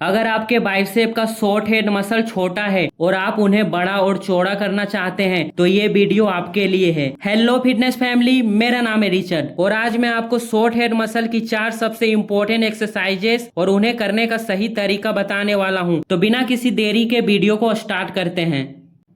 अगर आपके बाइसेप का शॉर्ट हेड मसल छोटा है और आप उन्हें बड़ा और चौड़ा करना चाहते हैं तो ये वीडियो आपके लिए है। हेलो फिटनेस फैमिली, मेरा नाम है रिचर्ड और आज मैं आपको शॉर्ट हेड मसल की 4 सबसे इम्पोर्टेंट एक्सरसाइजेस और उन्हें करने का सही तरीका बताने वाला हूँ। तो बिना किसी देरी के वीडियो को स्टार्ट करते हैं।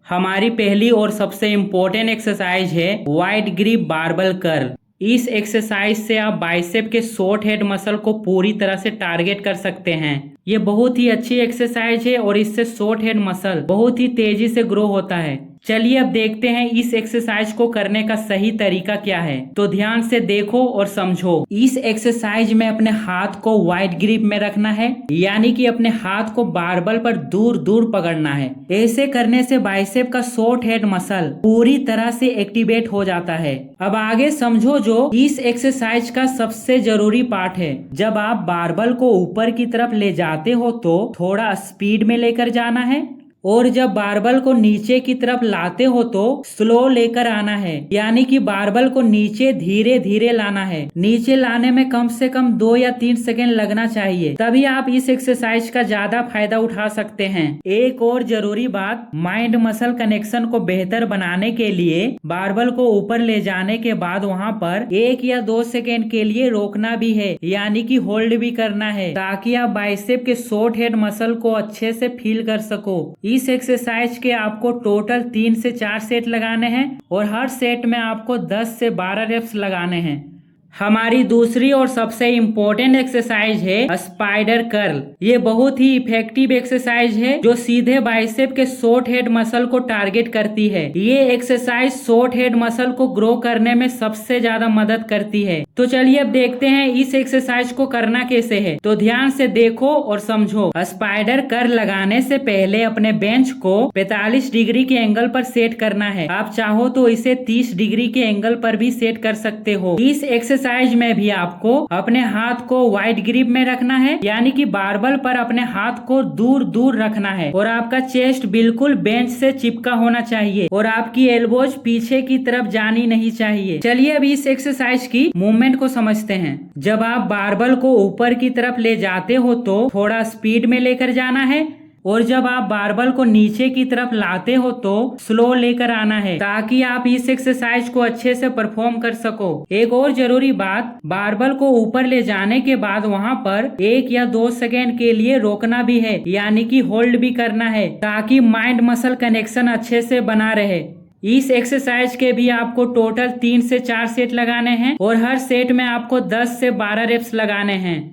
हमारी पहली और सबसे इम्पोर्टेंट एक्सरसाइज है वाइड ग्रिप बारबल कर्ल। इस एक्सरसाइज से आप बाइसेप के शॉर्ट हेड मसल को पूरी तरह से टारगेट कर सकते हैं। ये बहुत ही अच्छी एक्सरसाइज है और इससे शॉर्ट हेड मसल बहुत ही तेजी से ग्रो होता है। चलिए अब देखते हैं इस एक्सरसाइज को करने का सही तरीका क्या है। तो ध्यान से देखो और समझो। इस एक्सरसाइज में अपने हाथ को वाइड ग्रिप में रखना है, यानी कि अपने हाथ को बारबल पर दूर दूर पकड़ना है। ऐसे करने से बाइसेप का शॉर्ट हेड मसल पूरी तरह से एक्टिवेट हो जाता है। अब आगे समझो जो इस एक्सरसाइज का सबसे जरूरी पार्ट है। जब आप बारबल को ऊपर की तरफ ले जाते हो तो थोड़ा स्पीड में लेकर जाना है और जब बारबल को नीचे की तरफ लाते हो तो स्लो लेकर आना है, यानी कि बारबल को नीचे धीरे धीरे लाना है। नीचे लाने में कम से कम 2 या 3 सेकेंड लगना चाहिए, तभी आप इस एक्सरसाइज का ज्यादा फायदा उठा सकते हैं। एक और जरूरी बात, माइंड मसल कनेक्शन को बेहतर बनाने के लिए बारबल को ऊपर ले जाने के बाद वहाँ पर 1 या 2 सेकेंड के लिए रोकना भी है, यानी कि होल्ड भी करना है, ताकि आप बाइसेप के शॉर्ट हेड मसल को अच्छे से फील कर सको। इस एक्सरसाइज के आपको टोटल 3 से 4 सेट लगाने हैं और हर सेट में आपको 10 से 12 रेप्स लगाने हैं। हमारी दूसरी और सबसे इम्पोर्टेंट एक्सरसाइज है स्पाइडर कर्ल। ये बहुत ही इफेक्टिव एक्सरसाइज है जो सीधे बाइसेप के शॉर्ट हेड मसल को टारगेट करती है। ये एक्सरसाइज शॉर्ट हेड मसल को ग्रो करने में सबसे ज्यादा मदद करती है। तो चलिए अब देखते हैं इस एक्सरसाइज को करना कैसे है। तो ध्यान से देखो और समझो। स्पाइडर कर्ल लगाने से पहले अपने बेंच को 45 डिग्री के एंगल पर सेट करना है। आप चाहो तो इसे 30 डिग्री के एंगल पर भी सेट कर सकते हो। इस एक्सरसाइज में भी आपको अपने हाथ को वाइड ग्रिप में रखना है, यानी कि बारबल पर अपने हाथ को दूर दूर रखना है और आपका चेस्ट बिल्कुल बेंच से चिपका होना चाहिए और आपकी एल्बोज पीछे की तरफ जानी नहीं चाहिए। चलिए अब इस एक्सरसाइज की मूवमेंट को समझते हैं। जब आप बारबल को ऊपर की तरफ ले जाते हो तो थोड़ा स्पीड में लेकर जाना है और जब आप बारबल को नीचे की तरफ लाते हो तो स्लो लेकर आना है, ताकि आप इस एक्सरसाइज को अच्छे से परफॉर्म कर सको। एक और जरूरी बात, बारबल को ऊपर ले जाने के बाद वहाँ पर 1 या 2 सेकेंड के लिए रोकना भी है, यानी कि होल्ड भी करना है, ताकि माइंड मसल कनेक्शन अच्छे से बना रहे। इस एक्सरसाइज के भी आपको टोटल 3 से 4 सेट लगाने हैं और हर सेट में आपको 10 से 12 रेप्स लगाने हैं।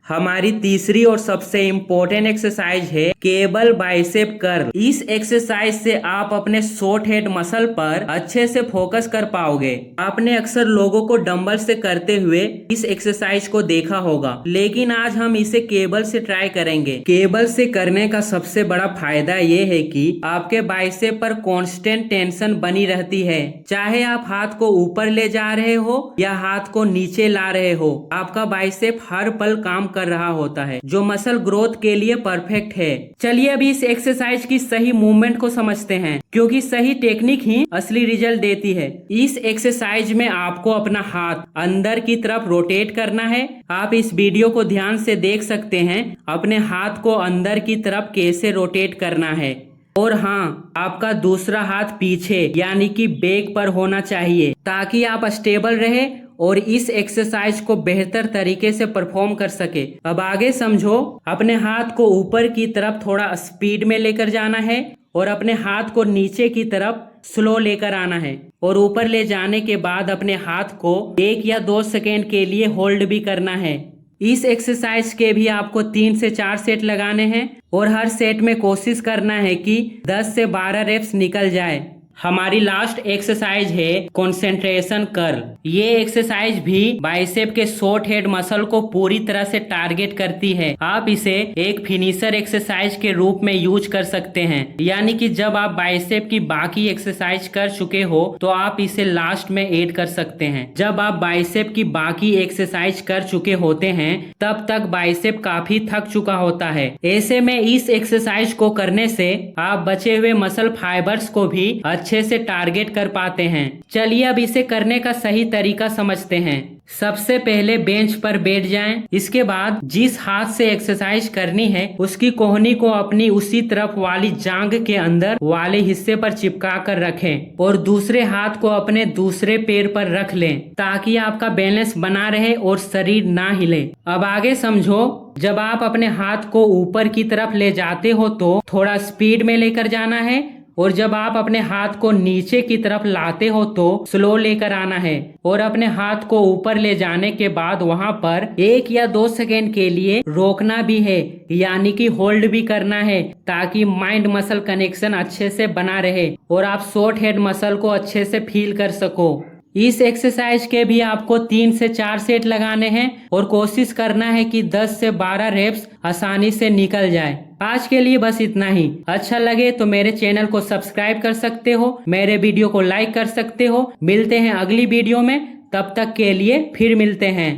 हमारी तीसरी और सबसे इम्पोर्टेंट एक्सरसाइज है केबल बाइसेप कर्ल। इस एक्सरसाइज से आप अपने शॉर्ट हेड मसल पर अच्छे से फोकस कर पाओगे। आपने अक्सर लोगों को डंबल से करते हुए इस एक्सरसाइज को देखा होगा, लेकिन आज हम इसे केबल से ट्राई करेंगे। केबल से करने का सबसे बड़ा फायदा ये है कि आपके बाइसेप पर कांस्टेंट टेंशन बनी रहती है। चाहे आप हाथ को ऊपर ले जा रहे हो या हाथ को नीचे ला रहे हो, आपका बाइसेप हर पल काम कर रहा होता है, जो मसल ग्रोथ के लिए परफेक्ट है। चलिए अब इस एक्सरसाइज की सही मूवमेंट को समझते हैं, क्योंकि सही टेक्निक ही असली रिजल्ट देती है। इस एक्सरसाइज में आपको अपना हाथ अंदर की तरफ रोटेट करना है। आप इस वीडियो को ध्यान से देख सकते हैं अपने हाथ को अंदर की तरफ कैसे रोटेट करना है। और हाँ, आपका दूसरा हाथ पीछे यानी कि बैक पर होना चाहिए, ताकि आप स्टेबल रहे और इस एक्सरसाइज को बेहतर तरीके से परफॉर्म कर सके। अब आगे समझो। अपने हाथ को ऊपर की तरफ थोड़ा स्पीड में लेकर जाना है और अपने हाथ को नीचे की तरफ स्लो लेकर आना है और ऊपर ले जाने के बाद अपने हाथ को 1 या 2 सेकेंड के लिए होल्ड भी करना है। इस एक्सरसाइज के भी आपको 3 से 4 सेट लगाने हैं और हर सेट में कोशिश करना है कि 10 से 12 रेप्स निकल जाए। हमारी लास्ट एक्सरसाइज है कंसंट्रेशन कर्ल। ये एक्सरसाइज भी बाइसेप के शॉर्ट हेड मसल को पूरी तरह से टारगेट करती है। आप इसे एक फिनिशर एक्सरसाइज के रूप में यूज कर सकते हैं, यानी कि जब आप बाइसेप की बाकी एक्सरसाइज कर चुके हो तो आप इसे लास्ट में ऐड कर सकते हैं। जब आप बाइसेप की बाकी एक्सरसाइज कर चुके होते हैं तब तक बाइसेप काफी थक चुका होता है। ऐसे में इस एक्सरसाइज को करने से आप बचे हुए मसल फाइबर्स को भी अच्छे से टारगेट कर पाते हैं। चलिए अब इसे करने का सही तरीका समझते हैं। सबसे पहले बेंच पर बैठ जाएं। इसके बाद जिस हाथ से एक्सरसाइज करनी है उसकी कोहनी को अपनी उसी तरफ वाली जांघ के अंदर वाले हिस्से पर चिपका कर रखें और दूसरे हाथ को अपने दूसरे पैर पर रख लें ताकि आपका बैलेंस बना रहे और शरीर ना हिले। अब आगे समझो। जब आप अपने हाथ को ऊपर की तरफ ले जाते हो तो थोड़ा स्पीड में लेकर जाना है और जब आप अपने हाथ को नीचे की तरफ लाते हो तो स्लो लेकर आना है और अपने हाथ को ऊपर ले जाने के बाद वहां पर 1 या 2 सेकेंड के लिए रोकना भी है, यानी कि होल्ड भी करना है ताकि माइंड मसल कनेक्शन अच्छे से बना रहे और आप शॉर्ट हेड मसल को अच्छे से फील कर सको। इस एक्सरसाइज के भी आपको 3 से 4 सेट लगाने हैं और कोशिश करना है कि 10 से 12 रेप्स आसानी से निकल जाए। आज के लिए बस इतना ही। अच्छा लगे तो मेरे चैनल को सब्सक्राइब कर सकते हो, मेरे वीडियो को लाइक कर सकते हो। मिलते हैं अगली वीडियो में, तब तक के लिए फिर मिलते हैं।